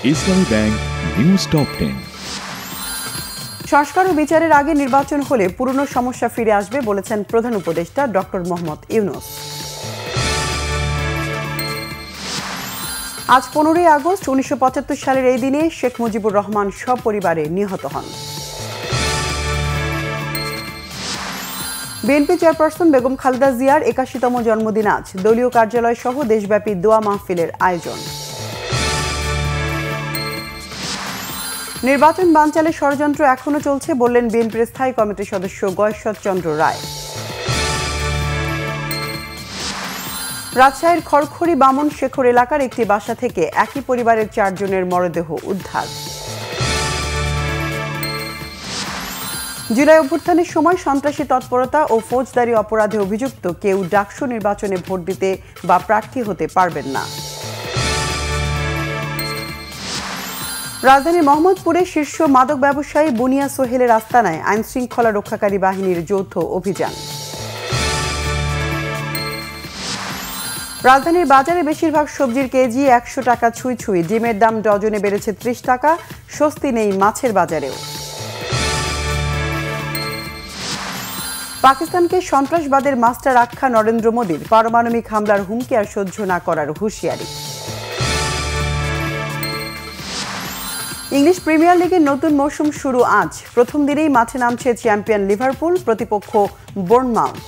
ইসলামী bank news top 10। সংস্কার ও বিচারের আগে নির্বাচন হলে পুরনো সমস্যা ফিরে আসবে বলেছেন প্রধান উপদেষ্টা ডক্টর মোহাম্মদ ইউনূস। আজ 15ই আগস্ট 1975 সালের এই দিনে শেখ মুজিবুর রহমান সপরিবারে নিহত হন। বিএনপি চেয়ারপারসন বেগম খালেদা জিয়ার 81তম জন্মদিন আজ দলীয় কার্যালয় সহ দেশব্যাপী দোয়া মাহফিলের আয়োজন। নির্বাচন বানচালের ষড়যন্ত্র এখনো চলছে বললেন বিএনপির স্থায়ী কমিটির সদস্য গয়েশ্বর চন্দ্র রায়। রাজশাহীর খড়খড়ি বামন শেখর এলাকার একটি বাসা থেকে একই পরিবারের 4 জনের মরদেহ উদ্ধার। জুলাই অভ্যুত্থানের সময় সন্ত্রাসী তৎপরতা ও ফৌজদারি অপরাধে অভিযুক্ত কেউ ডাকসু নির্বাচনে ভোট দিতে বা প্রার্থী হতে পারবেন না। রাজধানীর মোহাম্মদপুরে শীর্ষ মাদক ব্যবসায়ী বুনিয়া সোহেলের আস্তানায় আইনশৃঙ্খলা রক্ষাকারী বাহিনীর যৌথ অভিযান। রাজধানীর বাজারে বেশিরভাগ সবজির কেজি 100 টাকা ছুঁই ছুঁই, ডিমের দাম ডজনে বেড়েছে 30 টাকা, স্বস্তি নেই মাছের বাজারেও। পাকিস্তানকে সন্ত্রাসবাদের মাস্টার আখ্যা নরেন্দ্র মোদীর, পারমাণবিক হামলার হুমকি আর সহ্য না করার হুঁশিয়ারি। ইংলিশ প্রিমিয়ার লিগের নতুন মৌসুম শুরু আজ। প্রথম দিনেই মাঠে নামছে চ্যাম্পিয়ন লিভারপুল, প্রতিপক্ষ বোর্নমাউথ।